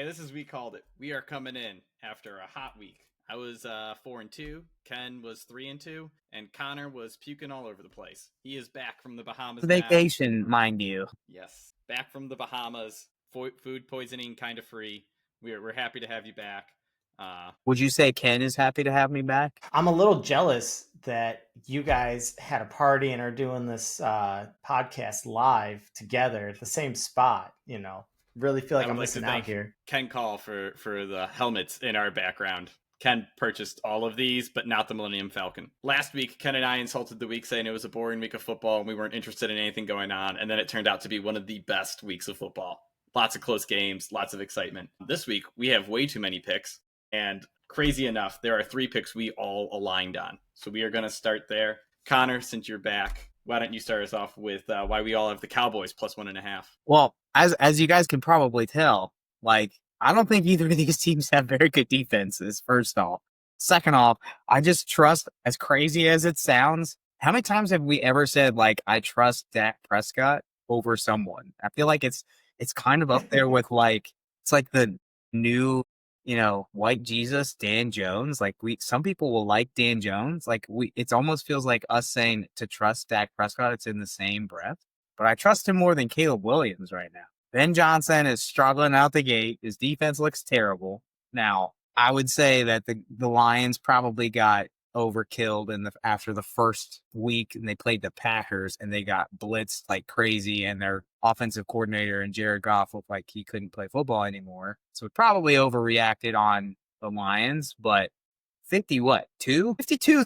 this is we called it. We are coming in after a hot week. I was 4-2. Ken was 3-2, and Connor was puking all over the place. He is back from the Bahamas now. Vacation, mind you. Yes, back from the Bahamas. Food poisoning kind of free. We're happy to have you back. Would you say Ken is happy to have me back? I'm a little jealous that you guys had a party and are doing this podcast live together at the same spot. Really feel like I'm missing out here. Ken Call for the helmets in our background. Ken purchased all of these, but not the Millennium Falcon. Last week, Ken and I insulted the week saying it was a boring week of football and we weren't interested in anything going on. And then it turned out to be one of the best weeks of football. Lots of close games, lots of excitement. This week, we have way too many picks. And crazy enough, there are 3 picks we all aligned on. So we are going to start there. Connor, since you're back, why don't you start us off with why we all have the Cowboys plus 1.5? Well, as you guys can probably tell, I don't think either of these teams have very good defenses, first off. Second off, I just trust, as crazy as it sounds, how many times have we ever said, I trust Dak Prescott over someone? I feel like it's kind of up there with, it's like the new, white Jesus, Dan Jones. Some people will like Dan Jones. It almost feels like us saying to trust Dak Prescott, it's in the same breath. But I trust him more than Caleb Williams right now. Ben Johnson is struggling out the gate. His defense looks terrible. Now, I would say that the Lions probably got overkilled after the first week, and they played the Packers, and they got blitzed like crazy, and their offensive coordinator and Jared Goff looked like he couldn't play football anymore. So it probably overreacted on the Lions, but 52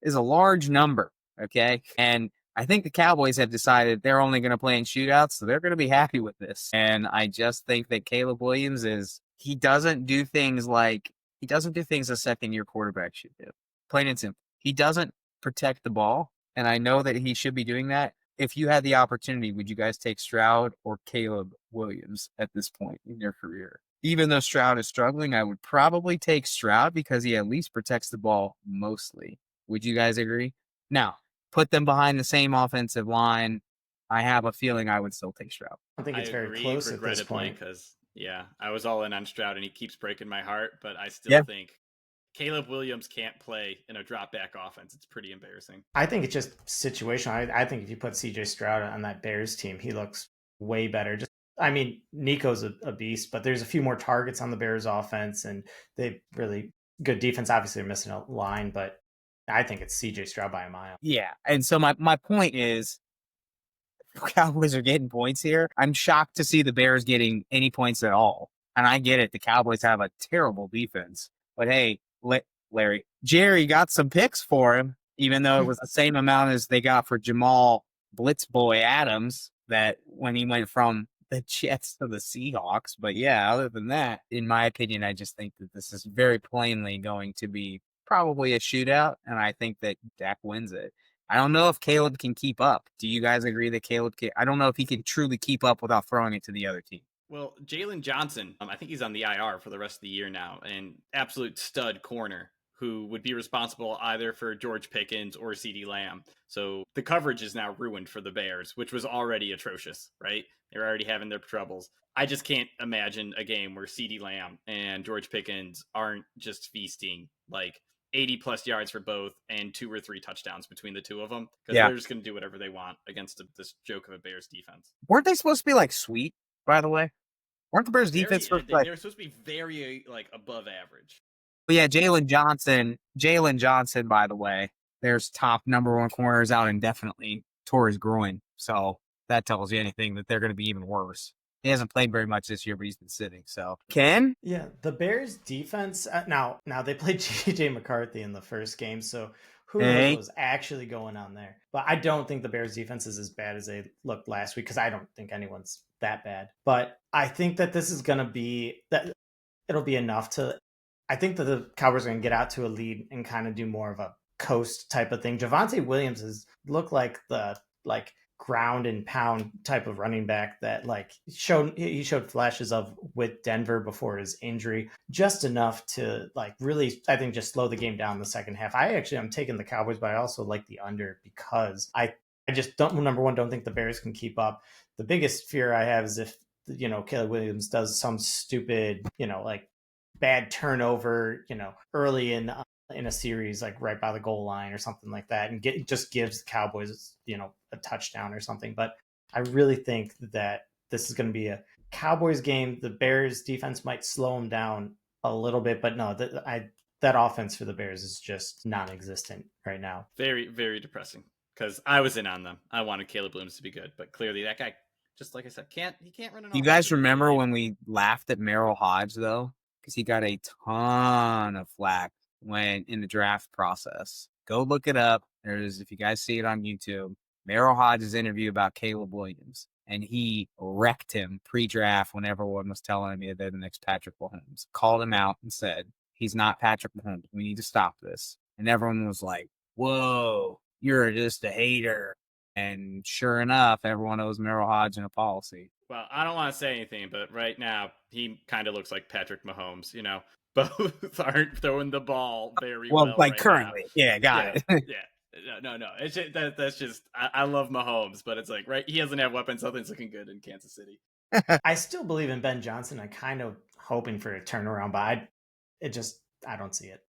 is a large number, okay? And I think the Cowboys have decided they're only going to play in shootouts, so they're going to be happy with this. And I just think that Caleb Williams he doesn't do things a second-year quarterback should do. Plain and simple. He doesn't protect the ball, and I know that he should be doing that. If you had the opportunity, would you guys take Stroud or Caleb Williams at this point in your career? Even though Stroud is struggling, I would probably take Stroud because he at least protects the ball mostly. Would you guys agree? Now, put them behind the same offensive line, I have a feeling I would still take Stroud. I think it's very close at this point. Because, I was all in on Stroud, and he keeps breaking my heart, but I still think Caleb Williams can't play in a drop-back offense. It's pretty embarrassing. I think it's just situational. I think if you put CJ Stroud on that Bears team, he looks way better. Nico's a beast, but there's a few more targets on the Bears offense, and they've really good defense. Obviously, they're missing a line, but I think it's CJ Stroud by a mile. Yeah, and so my point is, Cowboys are getting points here. I'm shocked to see the Bears getting any points at all. And I get it. The Cowboys have a terrible defense. But hey, Jerry got some picks for him, even though it was the same amount as they got for Jamal Blitzboy Adams that when he went from the Jets to the Seahawks. But yeah, other than that, in my opinion, I just think that this is very plainly going to be probably a shootout, and I think that Dak wins it. I don't know if Caleb can keep up. Do you guys agree that Caleb can? I don't know if he can truly keep up without throwing it to the other team. Well, Jalen Johnson, I think he's on the IR for the rest of the year now, and absolute stud corner who would be responsible either for George Pickens or CeeDee Lamb. So the coverage is now ruined for the Bears, which was already atrocious, right? They're already having their troubles. I just can't imagine a game where CeeDee Lamb and George Pickens aren't just feasting 80-plus yards for both and 2 or 3 touchdowns between the two of them, because they're just going to do whatever they want against this joke of a Bears defense. Weren't they supposed to be sweet, by the way? Weren't the Bears defense supposed to they were supposed to be very above average? But yeah, Jalen Johnson, by the way, there's top number 1 corners out indefinitely, tore his groin. So that tells you anything, that they're going to be even worse. He hasn't played very much this year, but he's been sitting. So Ken? Yeah, the Bears defense. Now they played J.J. McCarthy in the first game, so who knows what's actually going on there. But I don't think the Bears defense is as bad as they looked last week, because I don't think anyone's that bad. But I think that this is going to be that it'll be enough to. I think that the Cowboys are going to get out to a lead and kind of do more of a coast type of thing. Javonte Williams has looked like the ground and pound type of running back that he showed flashes of with Denver before his injury, just enough to really, I think, just slow the game down in the second half. I'm taking the Cowboys, but I also like the under because I just don't think the Bears can keep up. The biggest fear I have is if Caleb Williams does some stupid, like bad turnover, early in a series, like right by the goal line or something like that, and just gives the Cowboys, a touchdown or something. But I really think that this is going to be a Cowboys game. The Bears defense might slow them down a little bit, but no, that offense for the Bears is just non-existent right now. Very, very depressing because I was in on them. I wanted Caleb Williams to be good, but clearly that guy, just like I said, he can't run an offense. You guys remember when we laughed at Merrill Hodge though? Because he got a ton of flack when in the draft process. Go look it up. If you guys see it on YouTube, Merrill Hodge's interview about Caleb Williams. And he wrecked him pre-draft when everyone was telling me they're the next Patrick Mahomes. Called him out and said, he's not Patrick Mahomes. We need to stop this. And everyone was like, whoa, you're just a hater. And sure enough, everyone owes Merrill Hodge a policy. Well, I don't want to say anything, but right now, he kind of looks like Patrick Mahomes, Both aren't throwing the ball very well. Well, like right currently. Now. Yeah, got it. Yeah. No. It's just, that's just, I love Mahomes, but it's like, right, he doesn't have weapons. Nothing's looking good in Kansas City. I still believe in Ben Johnson. I'm kind of hoping for a turnaround, but I don't see it.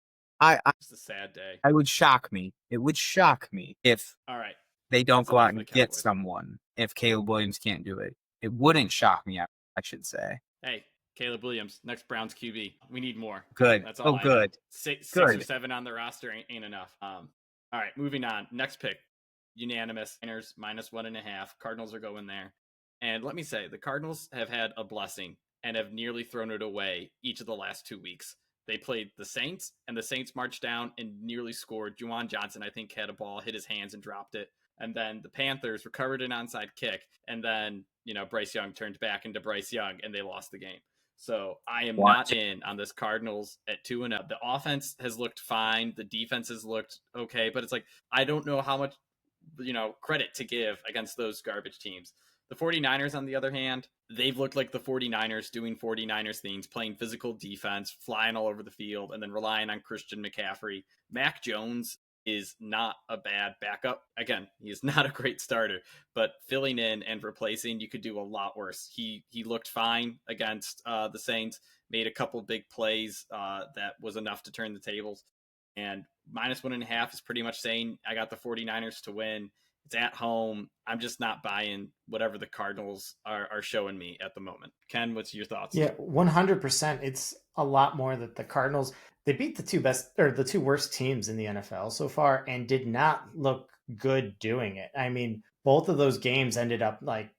It's a sad day. It would shock me. It would shock me if all right, they don't go out and get someone if Caleb Williams can't do it. It wouldn't shock me, I should say. Hey, Caleb Williams, next Browns QB. We need more. Good. That's all. Good. Six good. or seven on the roster ain't enough. All right, moving on. Next pick, unanimous. Niners -1.5. Cardinals are going there. And let me say, the Cardinals have had a blessing and have nearly thrown it away each of the last 2 weeks. They played the Saints, and the Saints marched down and nearly scored. Juwan Johnson, I think, had a ball, hit his hands, and dropped it. And then the Panthers recovered an onside kick. And then, Bryce Young turned back into Bryce Young, and they lost the game. So I am not in on this Cardinals at 2-0. The offense has looked fine. The defense has looked okay. But it's like, I don't know how much, credit to give against those garbage teams. The 49ers, on the other hand, they've looked like the 49ers doing 49ers things, playing physical defense, flying all over the field, and then relying on Christian McCaffrey. Mac Jones is not a bad backup. Again, he is not a great starter, but filling in and replacing, you could do a lot worse. He looked fine against the Saints, made a couple big plays that was enough to turn the tables. And -1.5 is pretty much saying I got the 49ers to win. It's at home. I'm just not buying whatever the Cardinals are showing me at the moment. Ken, what's your thoughts? Yeah, 100%. It's a lot more that the Cardinals, they beat the two worst teams in the NFL so far and did not look good doing it. I mean, both of those games ended up like,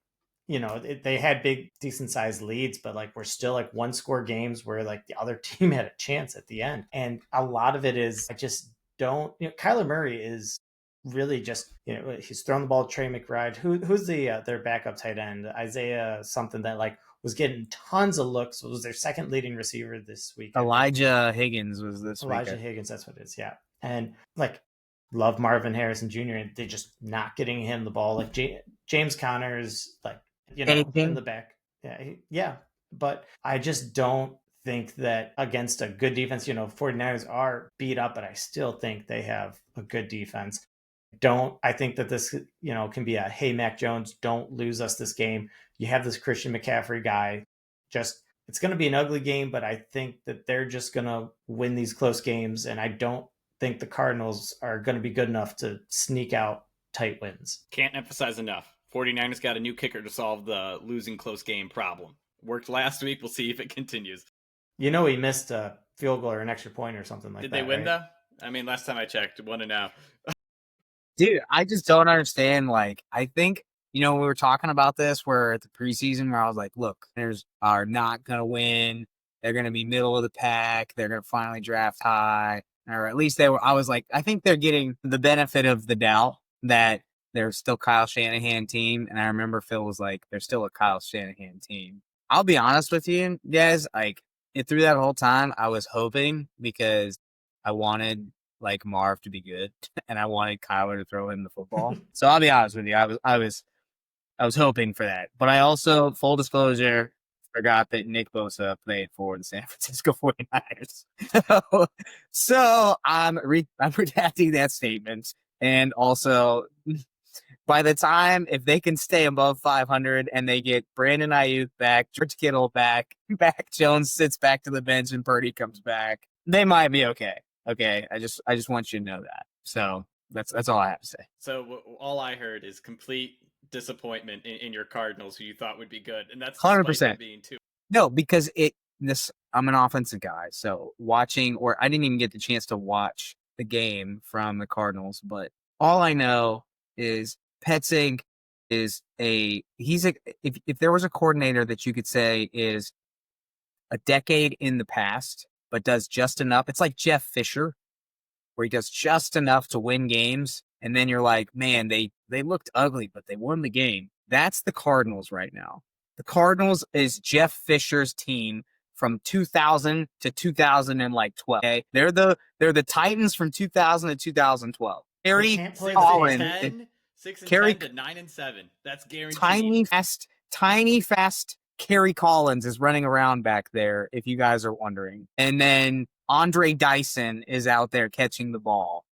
they had big, decent sized leads, but like we're still like 1-score games where like the other team had a chance at the end. And a lot of it is, I just don't, Kyler Murray is really just, he's thrown the ball to Trey McBride. Who's their backup tight end? Isaiah something that like was getting tons of looks. Was their second leading receiver this week. Elijah Higgins was this week. Elijah Higgins, that's what it is, yeah. And like, love Marvin Harrison Jr. and they just not getting him the ball. Like James Conner's like, in the back. Yeah. But I just don't think that against a good defense, 49ers are beat up, but I still think they have a good defense. I think that this, can be a, hey, Mac Jones, don't lose us this game. You have this Christian McCaffrey guy. It's going to be an ugly game, but I think that they're just going to win these close games. And I don't think the Cardinals are going to be good enough to sneak out tight wins. Can't emphasize enough. 49ers got a new kicker to solve the losing close game problem. Worked last week. We'll see if it continues. He missed a field goal or an extra point or something like that. Did they win, right? though? I mean, last time I checked, 1-0. Dude, I just don't understand. Like, I think, we were talking about this where at the preseason where I was like, look, Niners are not going to win. They're going to be middle of the pack. They're going to finally draft high. Or at least I was like, I think they're getting the benefit of the doubt that they're still Kyle Shanahan team. And I remember Phil was like, they're still a Kyle Shanahan team. I'll be honest with you guys. Like, through that whole time, I was hoping because I wanted like Marv to be good and I wanted Kyler to throw him the football. So I'll be honest with you. I was hoping for that. But I also, full disclosure, forgot that Nick Bosa played for the San Francisco 49ers. So I'm redacting that statement. And also, By the time, if they can stay above 500 and they get Brandon Ayuk back, George Kittle back, Jones sits back to the bench and Purdy comes back, they might be okay. Okay, I just want you to know that. So that's all I have to say. So all I heard is complete disappointment in your Cardinals, who you thought would be good, and that's 100%. them being too. No, because I'm an offensive guy, so watching, or I didn't even get the chance to watch the game from the Cardinals, but all I know is Petzing is if there was a coordinator that you could say is a decade in the past, but does just enough. It's like Jeff Fisher, where he does just enough to win games. And then you're like, man, they looked ugly, but they won the game. That's the Cardinals right now. The Cardinals is Jeff Fisher's team from 2000 to 2012. Okay? They're the Titans from 2000 to 2012. Kerry Collins. 6-10 to 9-7. That's guaranteed. Tiny fast Kerry Collins is running around back there, if you guys are wondering. And then Andre Dyson is out there catching the ball.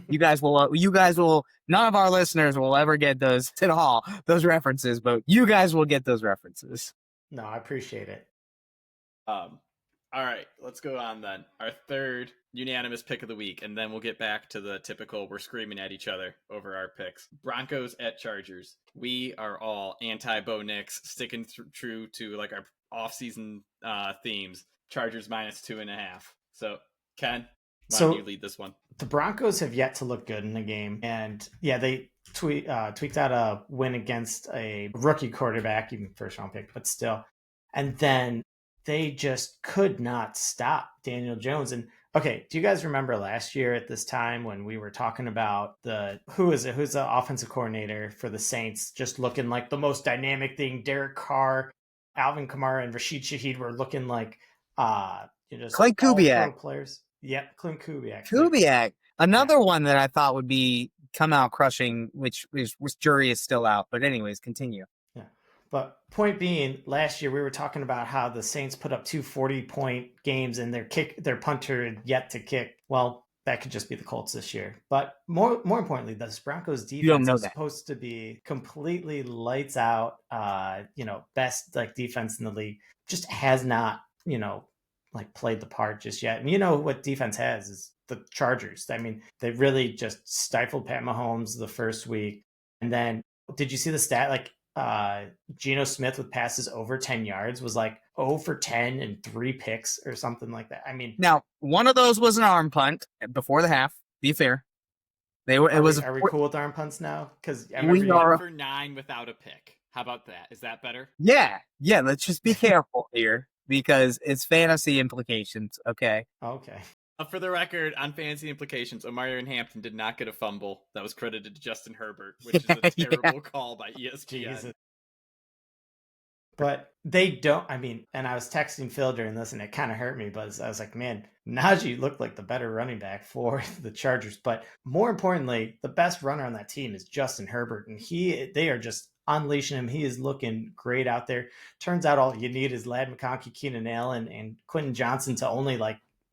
You guys will, none of our listeners will ever get those at all, those references, but you guys will get those references. No, I appreciate it. All right, let's go on then. Our third unanimous pick of the week, and then we'll get back to the typical we're screaming at each other over our picks. Broncos at Chargers. We are all anti-Bo Nix, sticking true to like our off-season themes. Chargers -2.5. So, Ken, why don't you lead this one? The Broncos have yet to look good in the game, and yeah, they tweaked out a win against a rookie quarterback, even first-round pick, but still. And then they just could not stop Daniel Jones. And okay, do you guys remember last year at this time when we were talking about who's the offensive coordinator for the Saints, just looking like the most dynamic thing? Derek Carr, Alvin Kamara, and Rashid Shaheed were looking like Clint Kubiak players. Yep, Clint Kubiak. Kubiak, another one that I thought would be come out crushing, which jury is still out. But anyways, continue. Yeah. But point being, last year we were talking about how the Saints put up 2 40-point games and their punter had yet to kick. Well, that could just be the Colts this year. But more importantly, this Broncos defense is supposed to be completely lights out, best like defense in the league. Just has not, played the part just yet. And you know what defense has is the Chargers. I mean, they really just stifled Pat Mahomes the first week. And then did you see the stat? Like, Geno Smith with passes over 10 yards was like 0 for 10 and 3 picks or something like that. I mean, now one of those was an arm punt before the half. Be fair. Are we cool with arm punts now? Because we are for 9 without a pick. How about that? Is that better? Yeah. Let's just be careful here because it's fantasy implications. Okay. For the record, on fantasy implications, Omarion Hampton did not get a fumble that was credited to Justin Herbert, which is a terrible call by ESPN. Jesus. But they don't, and I was texting Phil during this, and it kind of hurt me, but I was like, man, Najee looked like the better running back for the Chargers. But more importantly, the best runner on that team is Justin Herbert, and they are just unleashing him. He is looking great out there. Turns out all you need is Ladd McConkey, Keenan Allen, and Quentin Johnson to only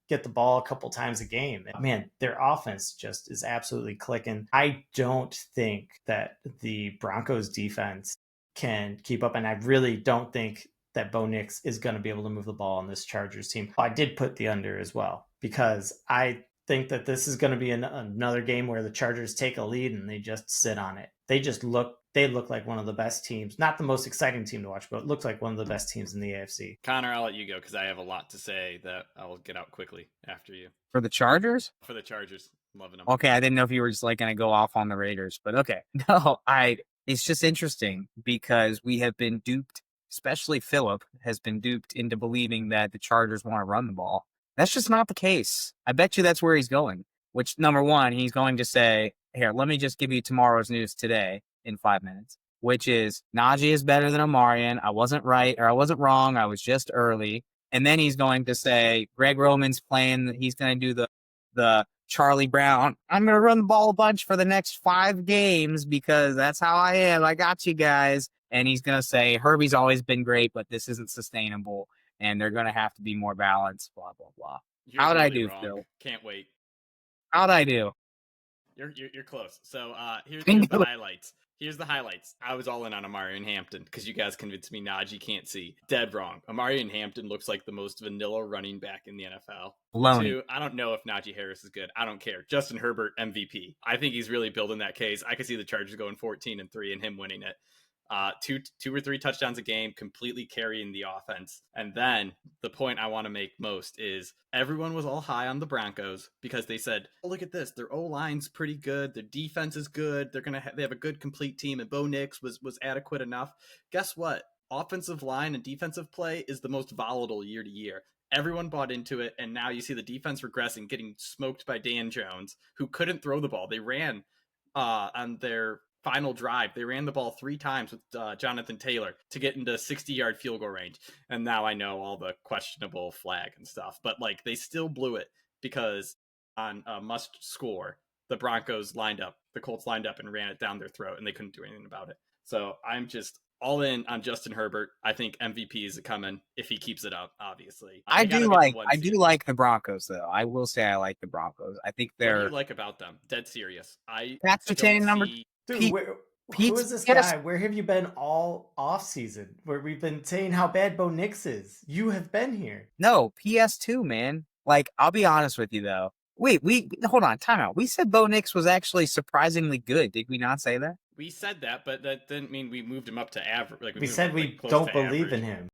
get the ball a couple times a game. Man, their offense just is absolutely clicking. I don't think that the Broncos defense can keep up, and I really don't think that Bo Nix is going to be able to move the ball on this Chargers team. I did put the under as well because I think that this is going to be another game where the Chargers take a lead and they just sit on it. They look like one of the best teams, not the most exciting team to watch, but it looks like one of the best teams in the AFC. Connor, I'll let you go because I have a lot to say that I'll get out quickly after you. For the Chargers? For the Chargers. I'm loving them. Okay, I didn't know if you were just going to go off on the Raiders, but okay. No, it's just interesting because we have been duped, especially Phillip has been duped into believing that the Chargers want to run the ball. That's just not the case. I bet you that's where he's going, which number one, he's going to say, here, let me just give you tomorrow's news today in 5 minutes, which is Najee is better than Omarion. I wasn't right or I wasn't wrong. I was just early. And then he's going to say, Greg Roman's playing. He's going to do the Charlie Brown. I'm going to run the ball a bunch for the next 5 games because that's how I am. I got you guys. And he's going to say, Herbie's always been great, but this isn't sustainable. And they're going to have to be more balanced, blah, blah, blah. How'd I do, Phil? Can't wait. How'd I do? You're close. So here's the highlights. Here's the highlights. I was all in on Amari and Hampton because you guys convinced me Najee can't see. Dead wrong. Amari and Hampton looks like the most vanilla running back in the NFL. Baloney. 2, I don't know if Najee Harris is good. I don't care. Justin Herbert, MVP. I think he's really building that case. I could see the Chargers going 14-3 and him winning it. Two or three touchdowns a game, completely carrying the offense. And then the point I want to make most is everyone was all high on the Broncos because they said, "Oh, look at this, their O-line's pretty good, their defense is good, they have a good complete team, and Bo Nix was adequate enough." Guess what? Offensive line and defensive play is the most volatile year to year. Everyone bought into it, and now you see the defense regressing, getting smoked by Dan Jones, who couldn't throw the ball. They ran on their final drive. They ran the ball 3 times with Jonathan Taylor to get into 60-yard field goal range. And now I know all the questionable flag and stuff, but like they still blew it because on a must score, the Broncos lined up, the Colts lined up and ran it down their throat, and they couldn't do anything about it. So I'm just all in on Justin Herbert. I think MVP is coming if he keeps it up, obviously. I do like the Broncos though. I will say I like the Broncos. I think What do they're you like about them? Dead serious. Pat's retaining number. Dude, who is this guy? Where have you been all off season? Where we've been saying how bad Bo Nix is. You have been here. No, PS2, man. Like, I'll be honest with you though. Wait, hold on, time out. We said Bo Nix was actually surprisingly good. Did we not say that? We said that, but that didn't mean we moved him up to average. Like we said we don't believe in him.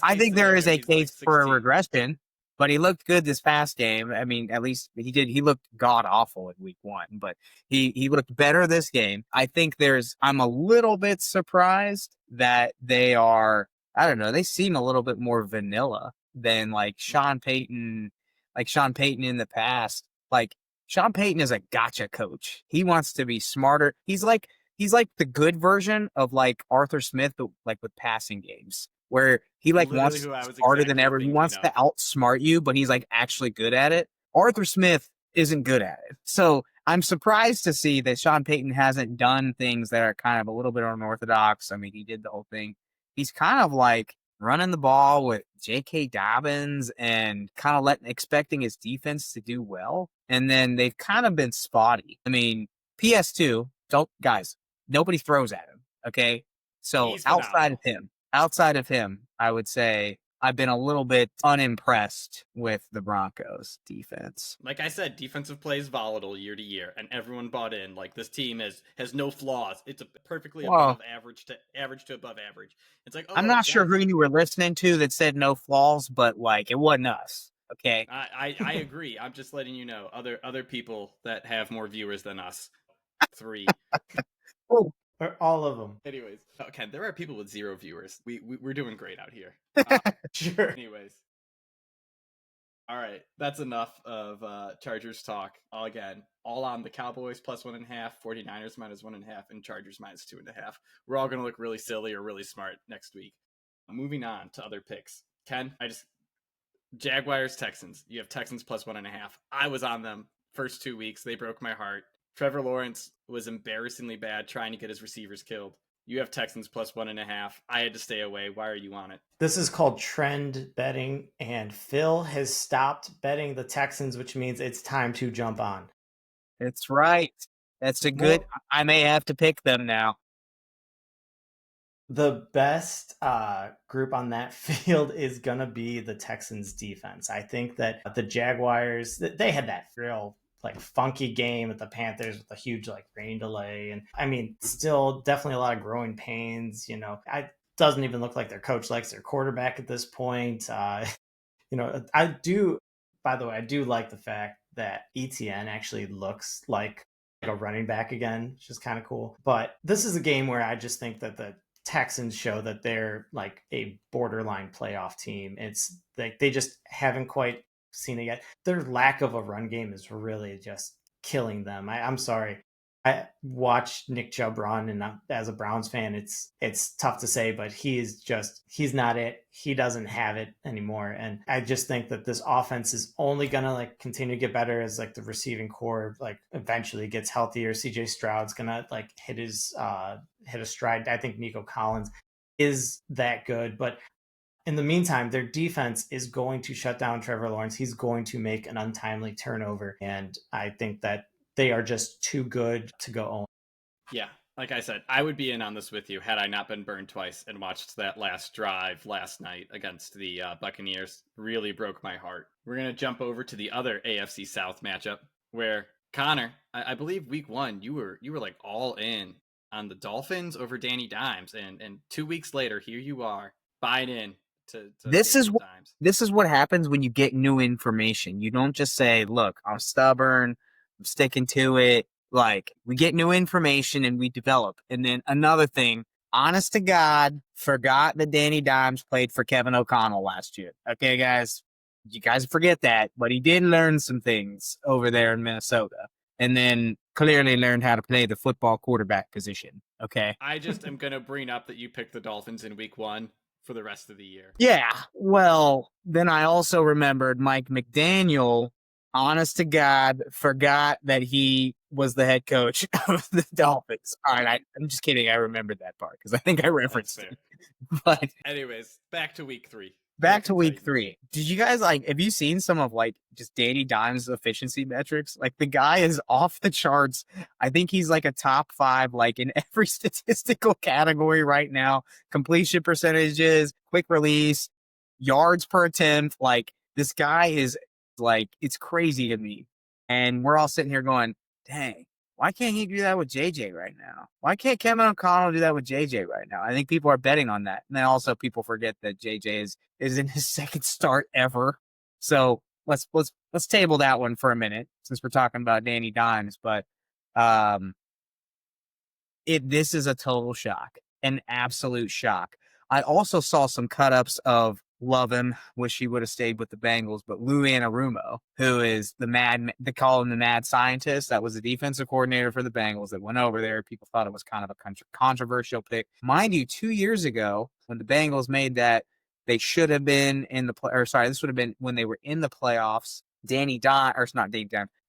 I think there is a case for a regression, but he looked good this past game. I mean, at least he did. He looked god awful in week 1, but he looked better this game. I think I'm a little bit surprised that they are, I don't know, they seem a little bit more vanilla than like Sean Payton in the past. Like, Sean Payton is a gotcha coach. He wants to be smarter. He's like the good version of like Arthur Smith, but like with passing games, where he like wants to be smarter than ever. He wants to outsmart you, but he's like actually good at it. Arthur Smith isn't good at it. So I'm surprised to see that Sean Payton hasn't done things that are kind of a little bit unorthodox. I mean, he did the whole thing. He's kind of like running the ball with J.K. Dobbins and kind of expecting his defense to do well. And then they've kind of been spotty. I mean, PS2, nobody throws at him. Okay. So outside of him, I would say I've been a little bit unimpressed with the Broncos defense. Like I said, defensive play is volatile year to year, and everyone bought in. Like, this team has no flaws. It's a perfectly above average to above average. It's like, I'm not sure who you were listening to that said no flaws, but like it wasn't us. Okay. I agree. I'm just letting you know other people that have more viewers than us. 3. Oh. Or all of them. Anyways, okay, there are people with 0 viewers. We're doing great out here. Sure. Anyways. All right, that's enough of Chargers talk. Again, all on the Cowboys plus 1.5, 49ers minus 1.5, and Chargers minus 2.5. We're all going to look really silly or really smart next week. Moving on to other picks. Ken, Jaguars, Texans. You have Texans plus 1.5. I was on them first 2 weeks. They broke my heart. Trevor Lawrence was embarrassingly bad trying to get his receivers killed. You have Texans plus 1.5. I had to stay away. Why are you on it? This is called trend betting, and Phil has stopped betting the Texans, which means it's time to jump on. That's right. That's a good. I may have to pick them now. The best group on that field is going to be the Texans defense. I think that the Jaguars, they had that real like funky game with the Panthers with a huge like rain delay. And I mean, still definitely a lot of growing pains, you know. It doesn't even look like their coach likes their quarterback at this point. You know, I do like the fact that ETN actually looks like a running back again, which is kind of cool. But this is a game where I just think that the Texans show that they're like a borderline playoff team. It's like they just haven't quite seen it yet. Their lack of a run game is really just killing them. I'm sorry. I watched Nick Chubb run, and as a Browns fan, it's tough to say, but he's not it. He doesn't have it anymore. And I just think that this offense is only going to like continue to get better as like the receiving core like eventually gets healthier. CJ Stroud's going to like hit a stride. I think Nico Collins is that good, but in the meantime, their defense is going to shut down Trevor Lawrence. He's going to make an untimely turnover. And I think that they are just too good to go on. Yeah, like I said, I would be in on this with you had I not been burned twice and watched that last drive last night against the Buccaneers. Really broke my heart. We're going to jump over to the other AFC South matchup where Connor, I believe week 1, you were like all in on the Dolphins over Danny Dimes. And 2 weeks later, here you are, buying in to This is Daniel Dimes. this is what happens when you get new information. You don't just say, "Look, I'm stubborn, I'm sticking to it." Like, we get new information and we develop. And then another thing, honest to God, forgot that Danny Dimes played for Kevin O'Connell last year. Okay, guys, you guys forget that, but he did learn some things over there in Minnesota, and then clearly learned how to play the football quarterback position. Okay. I just am going to bring up that you picked the Dolphins in week 1 for the rest of the year. Yeah. Well, then I also remembered Mike McDaniel, honest to God, forgot that he was the head coach of the Dolphins. All right, I'm just kidding. I remembered that part because I think I referenced it. But anyways, back to week 3. Back to week 3. Did you guys have you seen some of just Danny Dimes' efficiency metrics? Like, the guy is off the charts. I think he's like a top 5, in every statistical category right now. Completion percentages, quick release, yards per attempt. Like, this guy is it's crazy to me. And we're all sitting here going, dang, why can't he do that with JJ right now? Why can't Kevin O'Connell do that with JJ right now? I think people are betting on that. And then also people forget that JJ is in his second start ever. So let's table that one for a minute since we're talking about Danny Dimes. But this is a total shock, an absolute shock. I also saw some cut-ups of love him, wish he would have stayed with the Bengals, but Lou Anarumo, who is they call him the mad scientist, that was the defensive coordinator for the Bengals that went over there. People thought it was kind of a controversial pick. Mind you, 2 years ago, when the Bengals made that, they should have been in the this would have been when they were in the playoffs.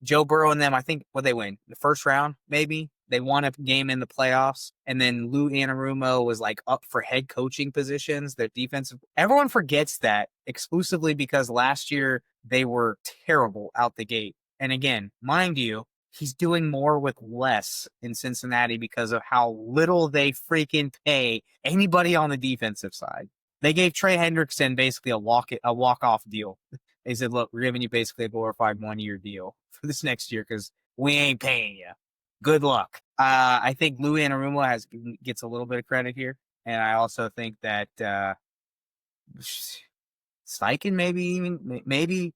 Joe Burrow and them, I think, what they win? The first round, maybe? They won a game in the playoffs, and then Lou Anarumo was up for head coaching positions. Their defensive, everyone forgets that exclusively because last year they were terrible out the gate. And again, mind you, he's doing more with less in Cincinnati because of how little they freaking pay anybody on the defensive side. They gave Trey Hendrickson basically a walk-off deal. They said, "Look, we're giving you basically a glorified 1-year deal for this next year because we ain't paying you. Good luck." I think Lou Anarumo gets a little bit of credit here, and I also think that Steichen maybe if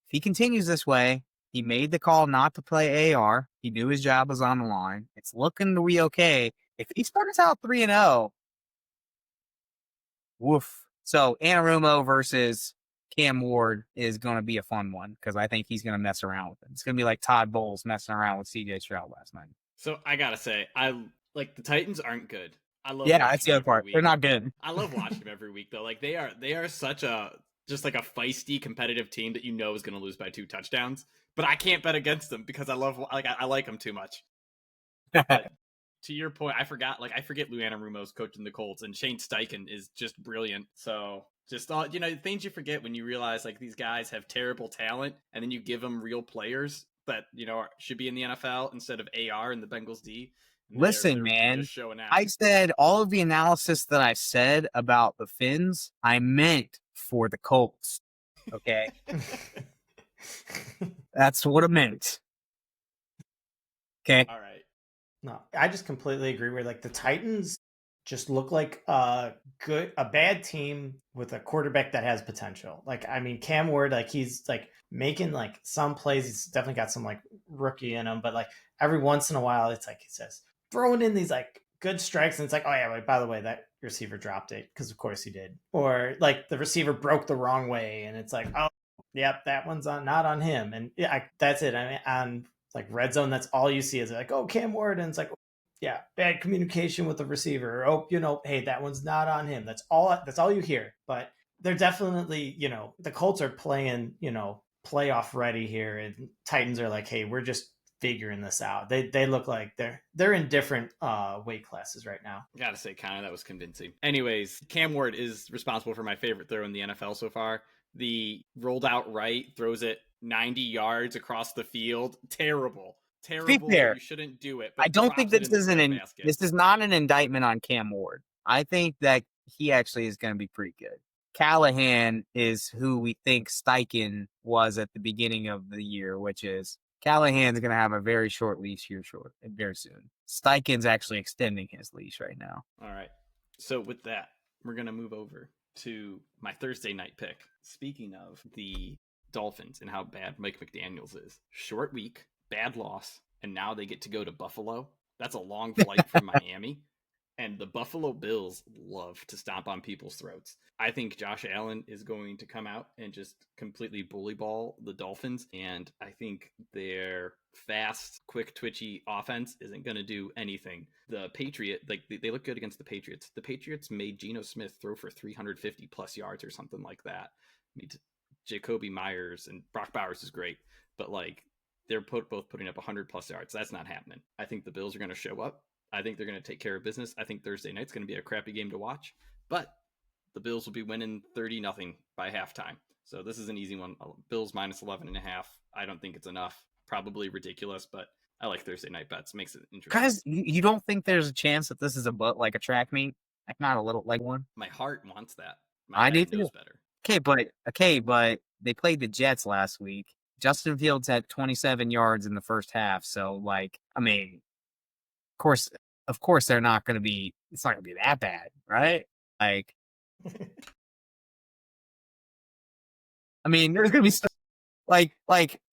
he continues this way, he made the call not to play AR. He knew his job was on the line. It's looking to be okay. If he starts out 3-0, woof. So Anarumo versus Cam Ward is going to be a fun one because I think he's going to mess around with it. It's going to be like Todd Bowles messing around with CJ Stroud last night. So I gotta say, the Titans aren't good. I love. Yeah, that's the other part. They're not good. I love watching them every week though. They are such a feisty, competitive team that is going to lose by 2 touchdowns. But I can't bet against them because I like them too much. But to your point, I forget Lou Anarumo's coaching the Colts, and Shane Steichen is just brilliant. So just all things you forget when you realize these guys have terrible talent, and then you give them real players that should be in the NFL instead of AR and the Bengals D. Listen, man, just showing out. I said all of the analysis that I said about the Finns, I meant for the Colts. Okay, that's what it meant. Okay, all right. No, I just completely agree. Where the Titans just look like a bad team with a quarterback that has potential. Cam Ward, he's making some plays. He's definitely got some rookie in him, but every once in a while, it's he says throwing in these good strikes, and it's oh yeah, by the way, that receiver dropped it because of course he did, or the receiver broke the wrong way, and it's oh yep, that one's not on him, and yeah, that's it. On red zone, that's all you see is oh, Cam Ward, and it's yeah, bad communication with the receiver. Oh, hey, that one's not on him. That's all you hear. But they're definitely, the Colts are playing, playoff ready here, and Titans are hey, we're just figuring this out. They look like they're in different weight classes right now. Gotta say, Connor, that was convincing. Anyways, Cam Ward is responsible for my favorite throw in the NFL so far. The rolled out right, throws it 90 yards across the field. Terrible. terrible. fair, You shouldn't do it. I But don't think drops it this in the is breadbasket. this is not an indictment on Cam Ward. I think that he actually is going to be pretty good. Callahan is who we think Steichen was at the beginning of the year, which is Callahan's going to have a very short leash here very soon. Steichen's actually extending his leash right now. All right. So with that, we're going to move over to my Thursday night pick. Speaking of the Dolphins and how bad Mike McDaniels is. Short week, bad loss, and now they get to go to Buffalo. That's a long flight from Miami. And the Buffalo Bills love to stomp on people's throats. I think Josh Allen is going to come out and just completely bully ball the Dolphins. And I think their fast, quick, twitchy offense isn't going to do anything. The they look good against the Patriots. The Patriots made Geno Smith throw for 350 plus yards or something like that. I mean, Jacoby Myers and Brock Bowers is great, but like they're both putting up 100 plus yards. That's not happening. I think the Bills are going to show up. I think they're going to take care of business. I think Thursday night's going to be a crappy game to watch, but the Bills will be winning 30-0 by halftime. So this is an easy one. Bills minus 11.5. I don't think it's enough. Probably ridiculous, but I like Thursday night bets. Makes it interesting. Guys, you don't think there's a chance that this is like a track meet? Like not a little like one? My heart wants that. I do knows too. better. Okay, but they played the Jets last week. Justin Fields had 27 yards in the first half. So like, I mean, of course they're not going to be, it's not going to be that bad, right? Like, I mean, there's going to be stuff like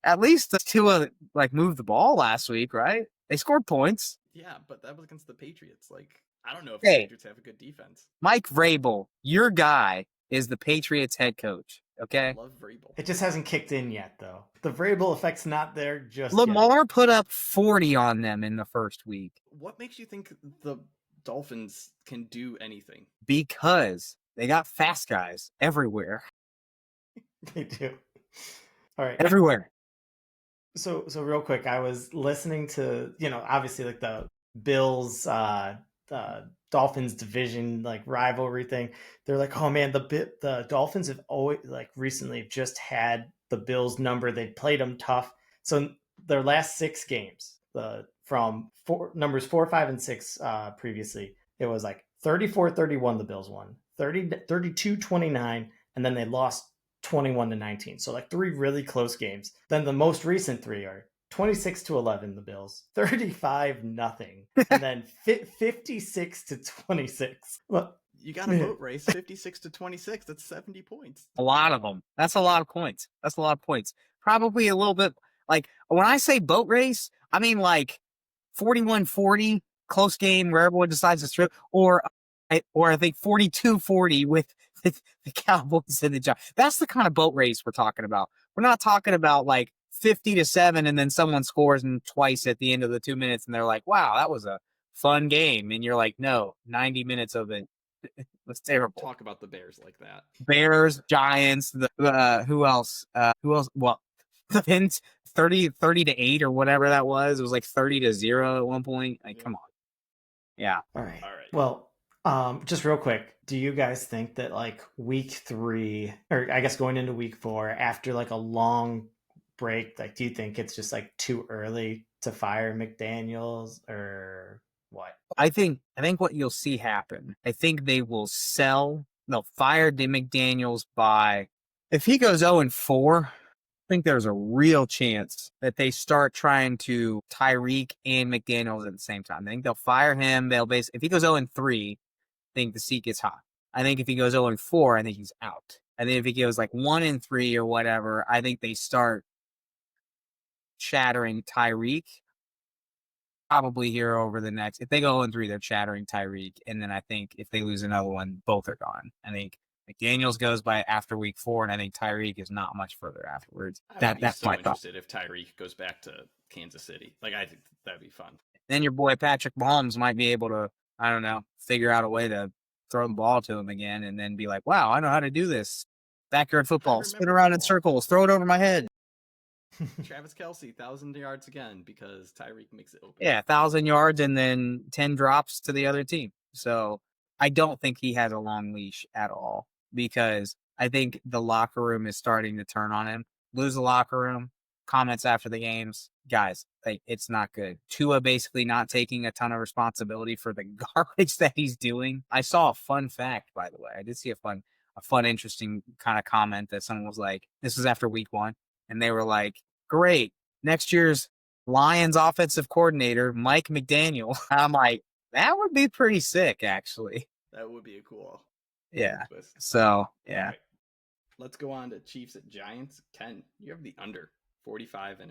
at least the Tua like moved the ball last week, right? They scored points. Yeah, but that was against the Patriots. Like, I don't know if Hey. the Patriots have a good defense. Mike Vrabel, your guy, is the Patriots head coach. Okay. I love Vrabel. It just hasn't kicked in yet, though. The Vrabel effect's not there just Lamar yet. put up 40 on them in the first week. What makes you think the Dolphins can do anything? Because they got fast guys everywhere. They do. All right. Everywhere. So real quick, I was listening to, obviously like the Bills, Dolphins division, like rivalry thing. They're like, oh man, the Dolphins have always like recently just had the Bills number. They played them tough. So their last 6 games, from numbers 4, 5, and 6 previously, it was like 34-31 the Bills won, 32-29, and then they lost 21-19. So like 3 really close games. Then the most recent 3 are 26-11 the Bills, 35-0, and then 56-26. Well, you got a boat race, 56-26. That's 70 points. A lot of them. That's a lot of points. Probably a little bit like when I say boat race, I mean like 41-40, close game where everyone decides to strip, or I think 42-40 with the Cowboys and the Giants. That's the kind of boat race we're talking about. We're not talking about like 50-7 and then someone scores twice at the end of the 2 minutes and they're like, wow, that was a fun game. And you're like, no, 90 minutes of it was terrible. Talk about the Bears like that. Bears, Giants, who else? Well, the Pins 30-8 or whatever that was. It was like 30-0 at one point. Like, come on. Yeah. All right. Well, just real quick, do you guys think that like week 3, or I guess going into week 4, after like a long break, like do you think it's just like too early to fire McDaniels or what? I think what you'll see happen, I think they'll fire McDaniels if he goes 0-4, I think there's a real chance that they start trying to Tyreek and McDaniels at the same time. I think they'll fire him. If he goes 0-3, I think the seat gets hot. I think if he goes 0-4, I think he's out. And then if he goes like 1-3 or whatever, I think they start chattering Tyreek. Probably here over the next. If they go 0-3, they're chattering Tyreek, and then I think if they lose another one, both are gone. I think McDaniels goes by after week 4, and I think Tyreek is not much further afterwards. That's so my interested thought. if Tyreek goes back to Kansas City. Like I think that'd be fun. Then your boy Patrick Mahomes might be able to, I don't know, figure out a way to throw the ball to him again, and then be like, "Wow, I know how to do this." Backyard football, spin around in circles, throw it over my head. Travis Kelce, 1,000 yards again because Tyreek makes it open. Yeah, 1,000 yards and then 10 drops to the other team. So I don't think he has a long leash at all because I think the locker room is starting to turn on him. Lose the locker room, comments after the games, guys, like, it's not good. Tua basically not taking a ton of responsibility for the garbage that he's doing. I saw a fun fact, by the way. I did see a fun, interesting kind of comment that someone was like, this was after week 1, and they were like, great, next year's Lions offensive coordinator, Mike McDaniel. I'm like, that would be pretty sick, actually. That would be a cool Yeah. twist. So, yeah. All right. Let's go on to Chiefs at Giants. Ken, you have the under 45.5.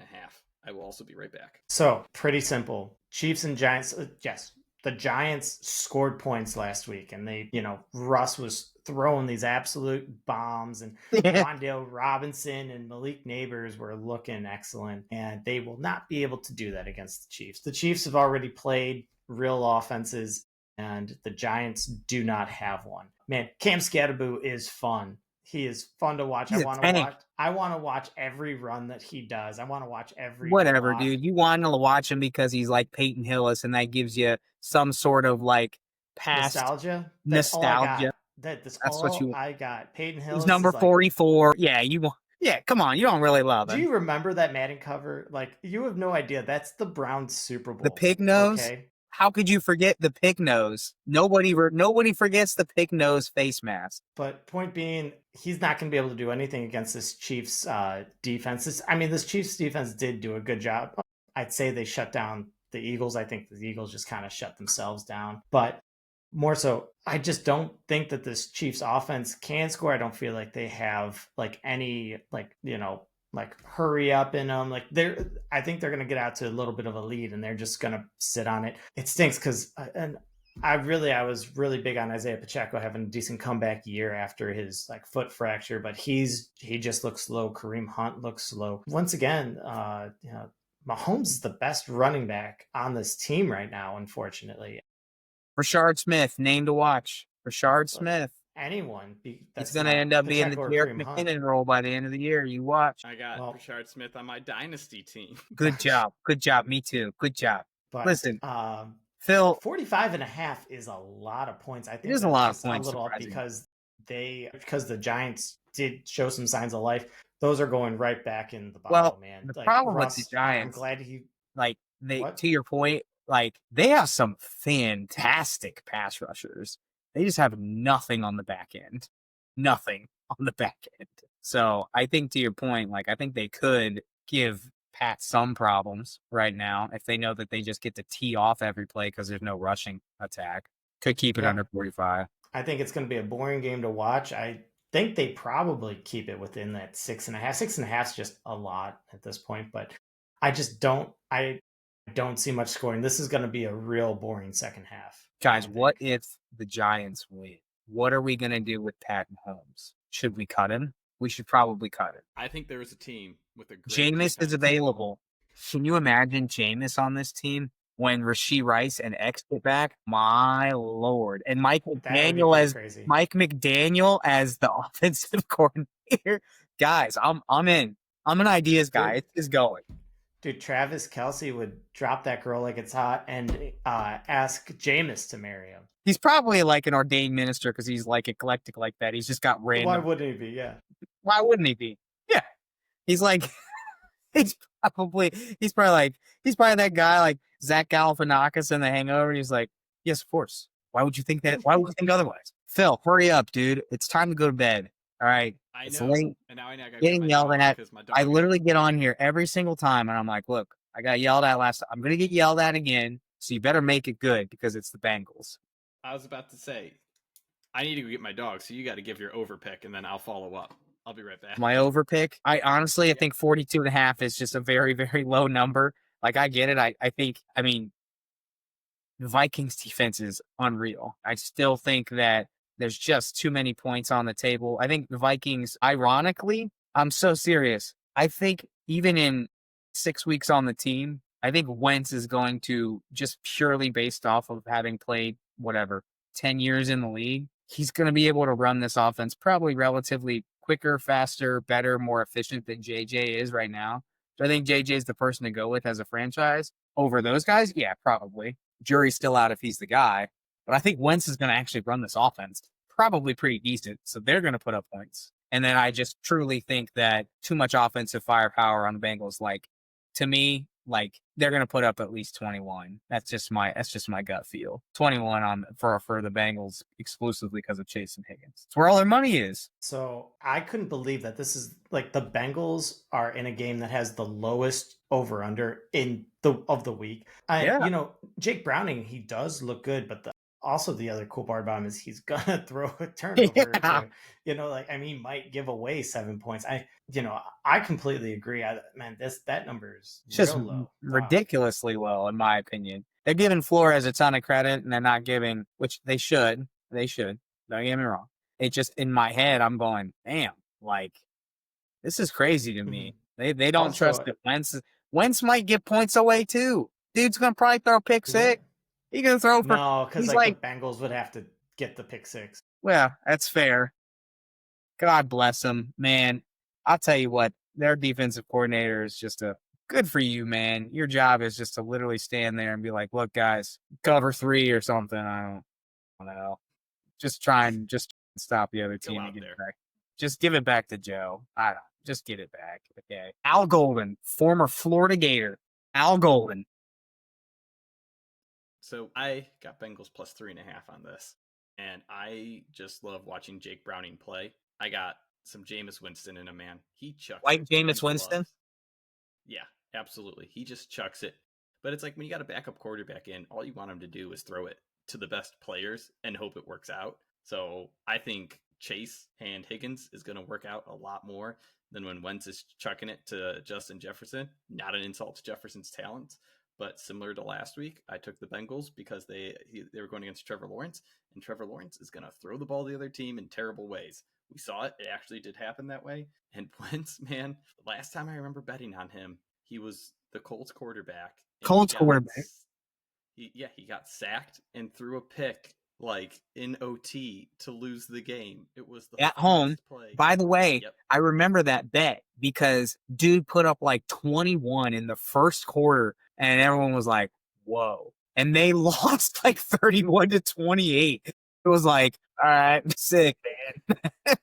I will also be right back. So, pretty simple. Chiefs and Giants. Yes, the Giants scored points last week, and they, Russ was throwing these absolute bombs, and Wan'Dale Robinson and Malik Neighbors were looking excellent, and they will not be able to do that against the Chiefs. The Chiefs have already played real offenses, and the Giants do not have one. Man, Cam Scatterboo is fun. He is fun to watch. I want to watch every run that he does. I want to watch every whatever, block. dude. You want to watch him because he's like Peyton Hillis, and that gives you some sort of like past nostalgia. That's what I got. Peyton Hillis. He's number 44. Yeah, yeah, come on. You don't really love him. Do you remember that Madden cover? Like, you have no idea. That's the Browns Super Bowl. The pig nose. Okay? How could you forget the pig nose? Nobody forgets the pig nose face mask. But point being, he's not going to be able to do anything against this Chiefs defense. This Chiefs defense did do a good job. I'd say they shut down the Eagles. I think the Eagles just kind of shut themselves down. But more so, I just don't think that this Chiefs offense can score. I don't feel like they have like any hurry up in them. I think they're going to get out to a little bit of a lead, and they're just going to sit on it. It stinks because I was really big on Isaiah Pacheco having a decent comeback year after his foot fracture, but he just looks slow. Kareem Hunt looks slow. Once again, Mahomes is the best running back on this team right now, unfortunately. Rashard Smith, name to watch. Rashard Smith. Anyone. It's going to end up being the Jerick McKinnon role by the end of the year. You watch. I got Rashard Smith on my dynasty team. Good job. Good job. Me too. Good job. But, listen, Phil, 45.5 is a lot of points. I think it is a lot of points a little because the Giants did show some signs of life. Those are going right back in the bottle, man. The problem with the Giants, I'm glad he to your point, they have some fantastic pass rushers. They just have nothing on the back end. Nothing on the back end. So I think to your point, I think they could give Pat some problems right now if they know that they just get to tee off every play because there's no rushing attack. Could keep it under 45. I think it's going to be a boring game to watch. I think they probably keep it within that 6.5. 6.5 is just a lot at this point, but I just don't see much scoring. This is going to be a real boring second half. Guys, what if the Giants win? What are we going to do with Pat Mahomes? Should we cut him? We should probably cut him. I think there is a team with a great Jameis is available. Can you imagine Jameis on this team when Rashee Rice and X get back? My Lord. And Mike McDaniel as the offensive coordinator. Guys, I'm in. I'm an ideas guy. It's going. Dude, Travis Kelce would drop that girl like it's hot and ask Jameis to marry him. He's probably like an ordained minister because he's eclectic like that. He's just got random. Why wouldn't he be? Yeah. Why wouldn't he be? Yeah. He's probably that guy like Zach Galifianakis in The Hangover. He's like, yes, of course. Why would you think that? Why would you think otherwise? Phil, hurry up, dude. It's time to go to bed. All right. It's late. And now I gotta getting yelled at. I literally get on here every single time, and I'm like, look, I got yelled at last time. I'm gonna get yelled at again, so you better make it good because it's the Bengals. I was about to say, I need to go get my dog, so you got to give your over pick, and then I'll follow up. I'll be right back. My over pick? I think 42.5 is just a very, very low number. I get it. I think the Vikings defense is unreal. I still think that there's just too many points on the table. I think the Vikings, ironically, I'm so serious. I think even in 6 weeks on the team, I think Wentz is going to, just purely based off of having played, 10 years in the league, he's going to be able to run this offense probably relatively quicker, faster, better, more efficient than JJ is right now. So I think JJ is the person to go with as a franchise. Over those guys, yeah, probably. Jury's still out if he's the guy. But I think Wentz is going to actually run this offense probably pretty decent. So they're going to put up points. And then I just truly think that too much offensive firepower on the Bengals. To me, like they're gonna put up at least 21. That's just my gut feel. 21 on for the Bengals exclusively because of Chase and Higgins. It's where all their money is. So I couldn't believe that this is like the Bengals are in a game that has the lowest over under in the week. Yeah. Jake Browning, he does look good, but also the other cool part about him is he's gonna throw a turnover. Yeah. He might give away 7 points. I completely agree. That number is It's just real low. Wow. ridiculously low, in my opinion. They're giving Flores a ton of credit, and they're not giving, which they should. They should. Don't get me wrong. It just in my head, I'm going, damn, like this is crazy to me. They don't trust that Wentz might give points away too. Dude's gonna probably throw a pick six. He gonna throw for no, because the Bengals would have to get the pick six. Well, that's fair. God bless him, man. I'll tell you what, their defensive coordinator is just good for you, man. Your job is just to literally stand there and be like, look, guys, cover 3 or something. I don't know. Just stop the other team and get it back. Just give it back to Joe. I don't know. Just get it back. Okay. Al Golden, former Florida Gator. Al Golden. So I got Bengals plus 3.5 on this. And I just love watching Jake Browning play. I got some Jameis Winston in a man. He chucks like Jameis Winston? Yeah, absolutely. He just chucks it. But it's like when you got a backup quarterback in, all you want him to do is throw it to the best players and hope it works out. So I think Chase and Higgins is going to work out a lot more than when Wentz is chucking it to Justin Jefferson. Not an insult to Jefferson's talents, but similar to last week, I took the Bengals because they were going against Trevor Lawrence, and Trevor Lawrence is going to throw the ball to the other team in terrible ways. We saw it. It actually did happen that way. And Wentz, man, last time I remember betting on him, he was the Colts quarterback. Colts quarterback. He got sacked and threw a pick like in OT to lose the game. It was the at home. Play. By the way, I remember that bet because dude put up like 21 in the first quarter, and everyone was like, "Whoa!" And they lost like 31-28. It was like, all right, sick, man.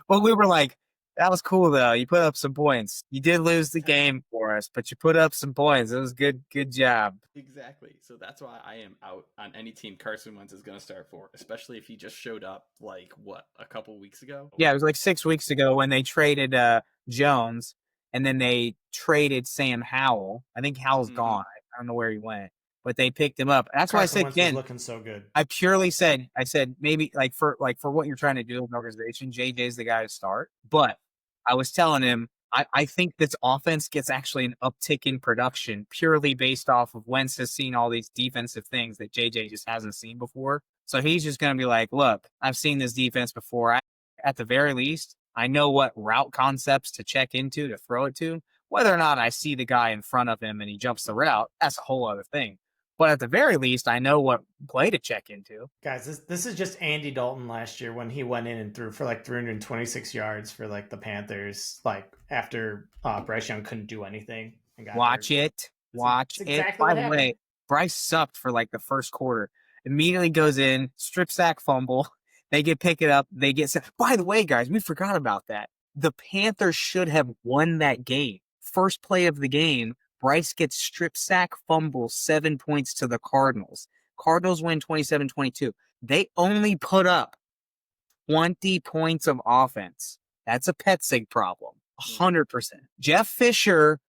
But we were like, that was cool though. You put up some points. You did lose the game for us, but you put up some points. It was good job. Exactly. So that's why I am out on any team Carson Wentz is going to start for, especially if he just showed up like a couple weeks ago. Yeah, it was like 6 weeks ago when they traded Jones, and then they traded Sam Howell. I think Howell's gone. I don't know where he went, but they picked him up. That's Carson why I Wentz said, Ken, was looking so good. I purely said, maybe for what you're trying to do with an organization, JJ's the guy to start. But I was telling him, I think this offense gets actually an uptick in production purely based off of Wentz has seen all these defensive things that JJ just hasn't seen before. So he's just going to be like, look, I've seen this defense before. At the very least, I know what route concepts to check into to throw it to. Whether or not I see the guy in front of him and he jumps the route, that's a whole other thing. But at the very least, I know what play to check into. Guys, this is just Andy Dalton last year when he went in and threw for like 326 yards for like the Panthers, like after Bryce Young couldn't do anything. And got Watch hurt. it. Watch exactly it. By the way, Bryce sucked for like the first quarter. Immediately goes in, strip sack fumble. They pick it up. They get set. By the way, guys, we forgot about that. The Panthers should have won that game. First play of the game, Bryce gets strip sack fumble, 7 points to the Cardinals. Cardinals win 27-22. They only put up 20 points of offense. That's a Petzig problem. 100%. Jeff Fisher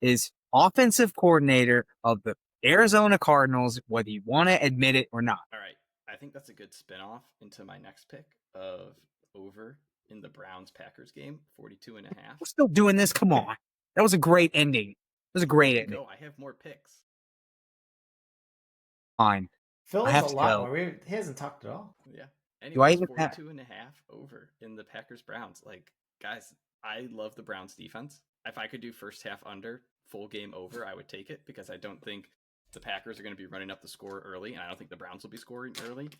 is offensive coordinator of the Arizona Cardinals, whether you want to admit it or not. All right. I think that's a good spinoff into my next pick of over in the Browns-Packers game, 42.5. We're still doing this. Come on. That was a great ending. It was a great ending. I have more picks. Fine. Phil has a lot more. He hasn't talked at all. Yeah. Anyway, 42.5 over in the Packers-Browns. Like, guys, I love the Browns defense. If I could do first half under, full game over, I would take it because I don't think the Packers are going to be running up the score early, and I don't think the Browns will be scoring early.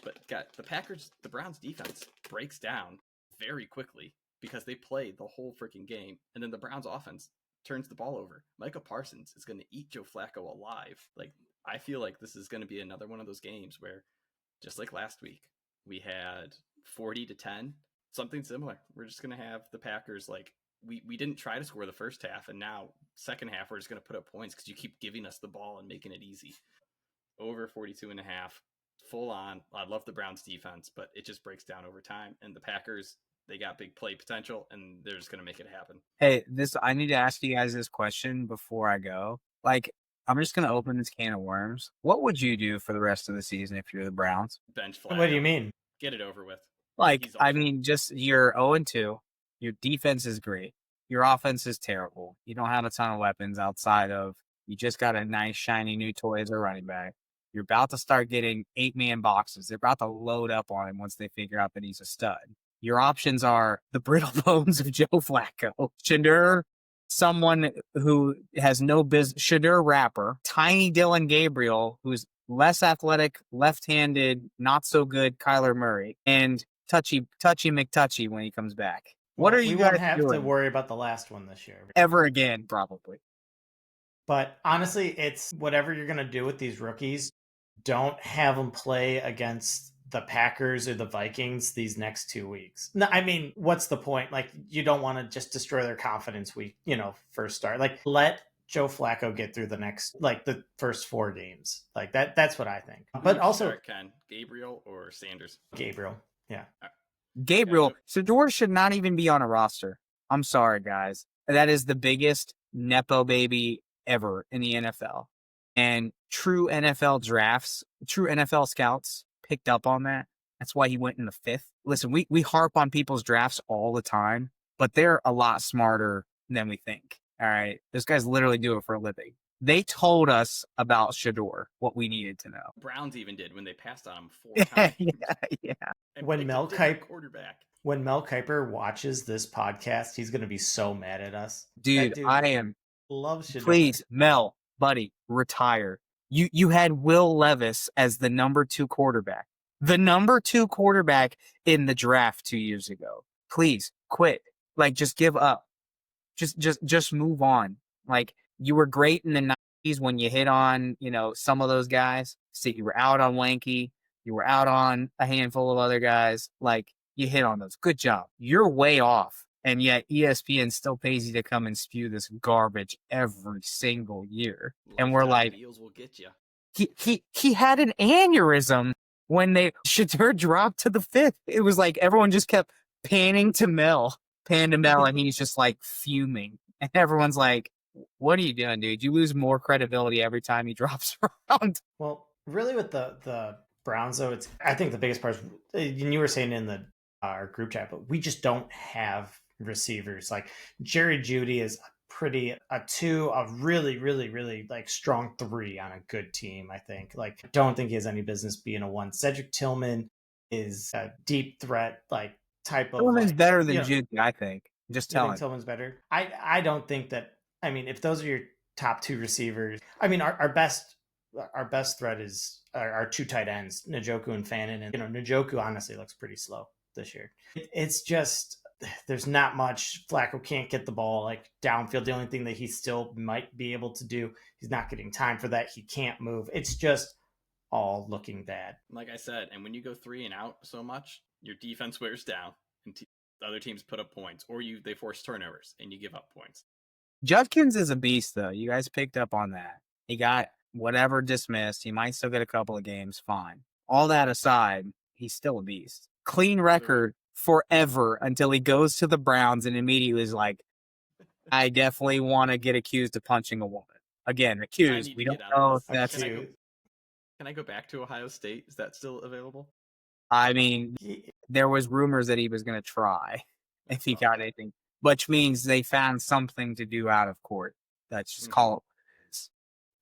But the Browns defense breaks down very quickly because they play the whole freaking game, and then the Browns offense turns the ball over. Micah Parsons is going to eat Joe Flacco alive. Like, I feel like this is going to be another one of those games where, just like last week, we had 40-10, something similar. We're just going to have the Packers like we didn't try to score the first half, and now second half we're just going to put up points because you keep giving us the ball and making it easy. Over 42.5, full on. I love the Browns defense, but it just breaks down over time. And the Packers, they got big play potential, and they're just going to make it happen. Hey, I need to ask you guys this question before I go. Like, I'm just going to open this can of worms. What would you do for the rest of the season if you're the Browns? Bench Flacco. What do you mean? Get it over with. Like, I mean, just you're 0-2. Your defense is great. Your offense is terrible. You don't have a ton of weapons outside of you just got a nice, shiny new toy as a running back. You're about to start getting 8-man boxes. They're about to load up on him once they figure out that he's a stud. Your options are the brittle bones of Joe Flacco, Shadur, someone who has no business, Shadur rapper, tiny Dylan Gabriel, who's less athletic, left-handed, not so good Kyler Murray, and Touchy McTouchy when he comes back. What are you we guys won't have doing? to worry about the last one this year. Ever again, probably. But honestly, it's whatever you're going to do with these rookies, don't have them play against the Packers or the Vikings these next 2 weeks. No, I mean, what's the point? Like, you don't want to just destroy their confidence first start. Like, let Joe Flacco get through the first 4 games. Like that's what I think. But also, Ken, Gabriel or Sanders? Gabriel. Yeah. Gabriel. Sador should not even be on a roster. I'm sorry, guys. That is the biggest Nepo baby ever in the NFL. And true NFL scouts picked up on that. That's why he went in the 5th. Listen, we harp on people's drafts all the time, but they're a lot smarter than we think. All right. Those guys literally do it for a living. They told us about Shador, what we needed to know. Browns even did when they passed on him 4 times. Yeah. When Mel Kiper watches this podcast, he's going to be so mad at us. Dude, I am. Love Shador. Please, Mel, buddy, retire. You had Will Levis as the number 2 quarterback. The number 2 quarterback in the draft 2 years ago. Please quit. Like, just give up. Just move on. Like, you were great in the 90s when you hit on, some of those guys. See, you were out on Wanky. You were out on a handful of other guys. Like, you hit on those. Good job. You're way off. And yet ESPN still pays you to come and spew this garbage every single year. And we're like, deals will get you. He had an aneurysm when Shadur dropped to the 5th. It was like everyone just kept panning to Mel, and he's just like fuming. And everyone's like, what are you doing, dude? You lose more credibility every time he drops around. Well, really with the Browns, though, I think the biggest part is, and you were saying in our group chat, but we just don't have receivers. Like, Jerry Jeudy is a 2, a really, really, really like strong 3 on a good team, I think. Like, I don't think he has any business being a 1. Cedric Tillman is a deep threat, like, type of. Tillman's better than Jeudy, I think. Just tell him. Tillman's better. I don't think that. I mean, if those are your top 2 receivers, I mean, our best threat is our 2 tight ends, Njoku and Fannin. And Njoku honestly looks pretty slow this year. It's just, there's not much. Flacco can't get the ball like downfield. The only thing that he still might be able to do, he's not getting time for that. He can't move. It's just all looking bad. Like I said, and when you go 3 and out so much, your defense wears down, and other teams put up points, or they force turnovers and you give up points. Judkins is a beast, though. You guys picked up on that. He got whatever dismissed. He might still get a couple of games. Fine. All that aside, he's still a beast. Clean record forever until he goes to the Browns and immediately is like, I definitely want to get accused of punching a woman. Again, accused. We don't know if that's... Can I go back to Ohio State? Is that still available? I mean, there was rumors that he was going to try if he got anything, which means they found something to do out of court. That's just call it what it is.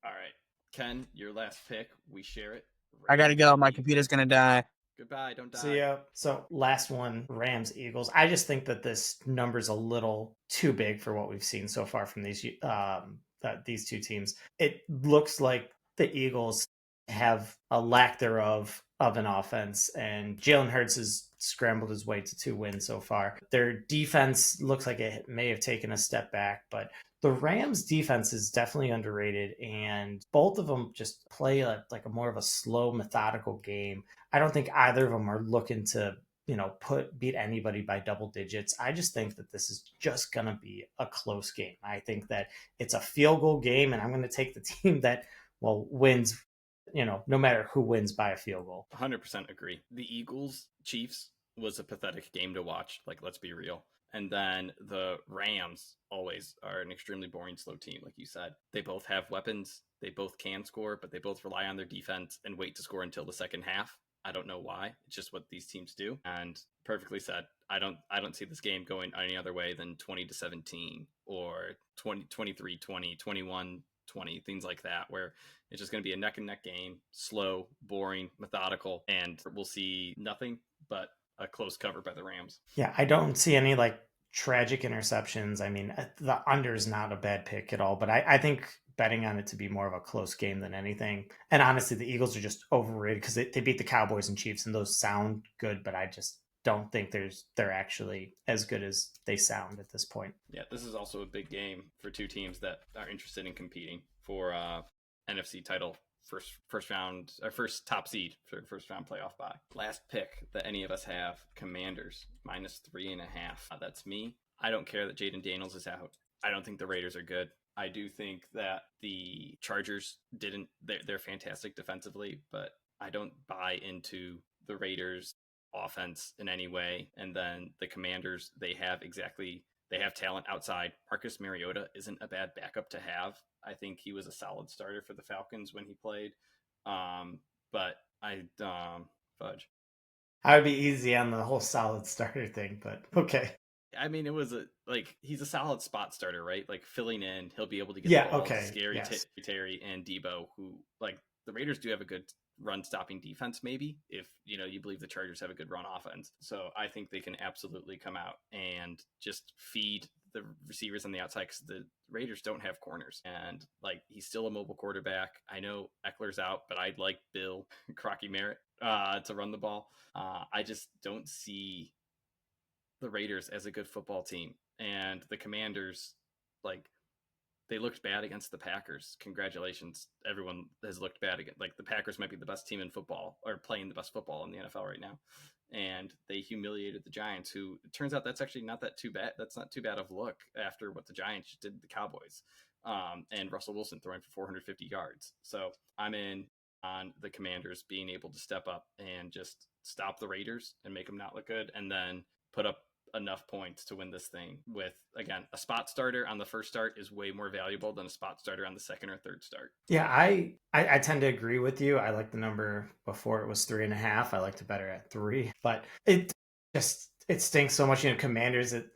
All right. Ken, your last pick. We share it. I got to go. My computer's going to die. Goodbye. Don't die. See ya. So last one, Rams, Eagles. I just think that this number's a little too big for what we've seen so far from these 2 teams. It looks like the Eagles have a lack thereof of an offense, and Jalen Hurts has scrambled his way to 2 wins so far. Their defense looks like it may have taken a step back, but the Rams defense is definitely underrated, and both of them just play like a more of a slow, methodical game. I don't think either of them are looking to beat anybody by double digits. I just think that this is just going to be a close game. I think that it's a field goal game, and I'm going to take the team that wins, no matter who wins by a field goal. 100% agree. The Eagles Chiefs was a pathetic game to watch. Like, let's be real. And then the Rams always are an extremely boring, slow team, like you said. They both have weapons. They both can score, but they both rely on their defense and wait to score until the second half. I don't know why. It's just what these teams do. And perfectly said, I don't see this game going any other way than 20-17 or 23-20, 21-20, things like that, where it's just going to be a neck and neck game, slow, boring, methodical, and we'll see nothing but a close cover by the Rams. Yeah, I don't see any tragic interceptions. I mean, the under is not a bad pick at all, but I think betting on it to be more of a close game than anything. And honestly, the Eagles are just overrated because they beat the Cowboys and Chiefs, and those sound good, but I just don't think they're actually as good as they sound at this point. Yeah, this is also a big game for two teams that are interested in competing for NFC title first round or first top seed for first round playoff bye. Last pick that any of us have, Commanders -3.5. That's me. I don't care that Jaden Daniels is out. I don't think the Raiders are good. I do think that the Chargers they're fantastic defensively, but I don't buy into the Raiders offense in any way. And then the Commanders, they have talent outside. Marcus Mariota isn't a bad backup to have. I think he was a solid starter for the Falcons when he played. But fudge. I would be easy on the whole solid starter thing, but okay. I mean, it was he's a solid spot starter, right? Like filling in, he'll be able to get the ball. Okay. Scary yes. Terry and Debo, who the Raiders do have a good run stopping defense, maybe, if you believe the Chargers have a good run offense. So I think they can absolutely come out and just feed the receivers on the outside, because the Raiders don't have corners, and he's still a mobile quarterback. I know Eckler's out, but I'd like Bill Crocky Merritt to run the ball. I just don't see the Raiders as a good football team, and the Commanders, they looked bad against the Packers. Congratulations. Everyone has looked bad again. The Packers might be the best team in football, or playing the best football in the NFL right now. And they humiliated the Giants, who it turns out that's actually not that too bad. That's not too bad of look after what the Giants did to the Cowboys. And Russell Wilson throwing for 450 yards. So I'm in on the Commanders being able to step up and just stop the Raiders and make them not look good, and then put up enough points to win this thing with, again, a spot starter on the first start is way more valuable than a spot starter on the second or third start. Yeah, I tend to agree with you. I like the number before it was 3.5. I like to better at 3, but it stinks so much. Commanders that,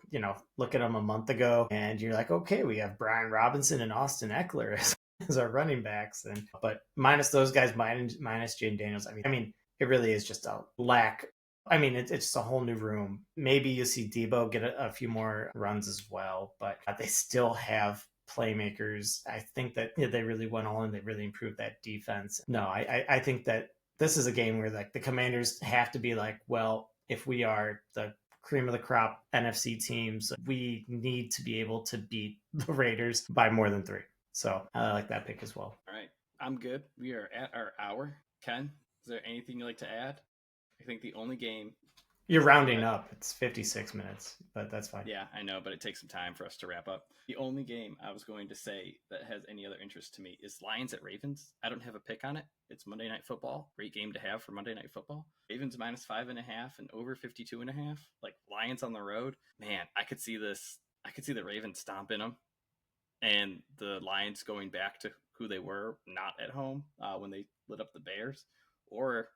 look at them a month ago and you're like, okay, we have Brian Robinson and Austin Eckler as our running backs, but minus those guys, minus Jaden Daniels. I mean, it really is just a lack. I mean, it's just a whole new room. Maybe you see Debo get a few more runs as well, but they still have playmakers. I think that they really went all in. They really improved that defense. No, I think that this is a game where the Commanders have to be well, if we are the cream of the crop NFC teams, we need to be able to beat the Raiders by more than 3. So I like that pick as well. All right. I'm good. We are at our hour. Ken, is there anything you'd like to add? I think the only game... You're rounding up. It's 56 minutes, but that's fine. Yeah, I know, but it takes some time for us to wrap up. The only game I was going to say that has any other interest to me is Lions at Ravens. I don't have a pick on it. It's Monday Night Football. Great game to have for Monday Night Football. Ravens -5.5 and over 52.5. Lions on the road. Man, I could see this. I could see the Ravens stomping them, and the Lions going back to who they were, not at home when they lit up the Bears. Or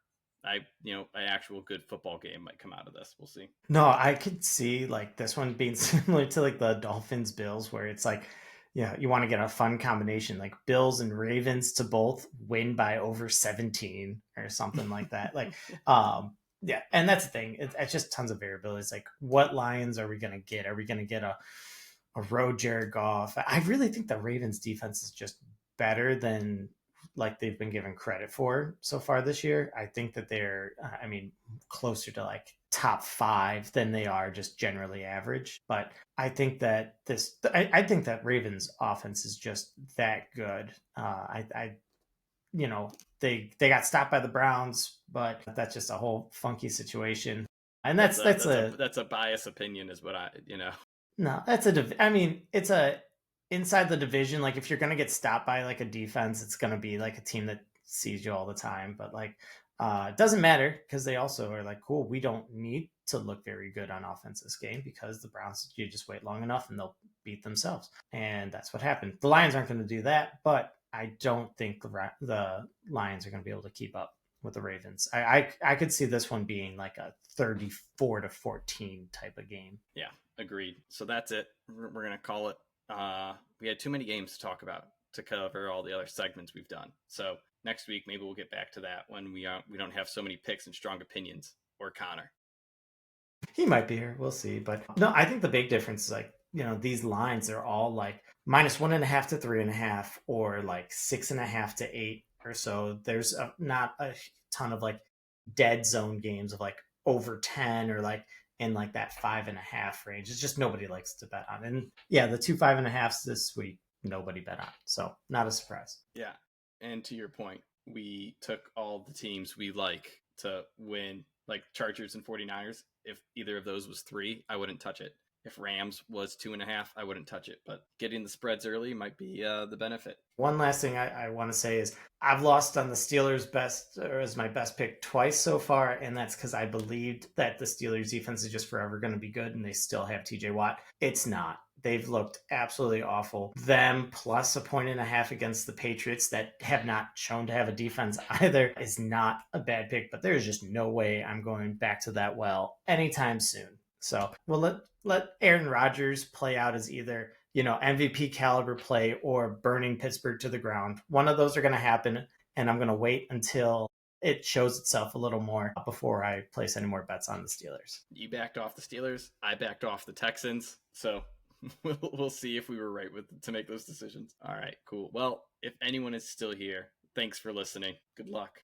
an actual good football game might come out of this. We'll see. No, I could see this one being similar to the Dolphins Bills, where it's you want to get a fun combination, Bills and Ravens to both win by over 17 or something like that. Yeah, and that's the thing. It's just tons of variability. It's what Lions are we going to get? Are we going to get a road Jared Goff? I really think the Ravens defense is just better than they've been given credit for so far this year. I think that they're, closer to top 5 than they are just generally average. But I think that I think that Ravens offense is just that good. They got stopped by the Browns, but that's just a whole funky situation. And that's a that's a biased opinion, is what no, that's a I mean, it's a inside the division. Like if you're gonna get stopped by like a defense, it's gonna be like a team that sees you all the time. But like, it doesn't matter because they also are like, cool. We don't need to look very good on offense this game because the Browns, you just wait long enough and they'll beat themselves, and that's what happened. The Lions aren't going to do that, but I don't think the Lions are going to be able to keep up with the Ravens. I could see this one being like a 34-14 type of game. Yeah, agreed. So that's it. We're gonna call it. We had too many games to talk about to cover all the other segments we've done. So next week maybe we'll get back to that when we don't have so many picks and strong opinions. Or Connor. He might be here. We'll see. But no, I think the big difference is like, these lines are all like -1.5 to 3.5 or like 6.5 to 8 or so. There's not a ton of like dead zone games of like over 10 or like in like that 5.5 range. It's just nobody likes to bet on. And yeah, the 2 5.5s this week, nobody bet on. So not a surprise. Yeah. And to your point, we took all the teams we like to win, like Chargers and 49ers. If either of those was 3, I wouldn't touch it. If Rams was 2.5, I wouldn't touch it. But getting the spreads early might be the benefit. One last thing I want to say is I've lost on the Steelers as my best pick twice so far, and that's because I believed that the Steelers defense is just forever going to be good, and they still have TJ Watt. It's not. They've looked absolutely awful. Them plus 1.5 against the Patriots that have not shown to have a defense either is not a bad pick, but there's just no way I'm going back to that well anytime soon. So we'll let Aaron Rodgers play out as either, MVP caliber play or burning Pittsburgh to the ground. One of those are going to happen, and I'm going to wait until it shows itself a little more before I place any more bets on the Steelers. You backed off the Steelers. I backed off the Texans. So we'll see if we were right to make those decisions. All right, cool. Well, if anyone is still here, thanks for listening. Good luck.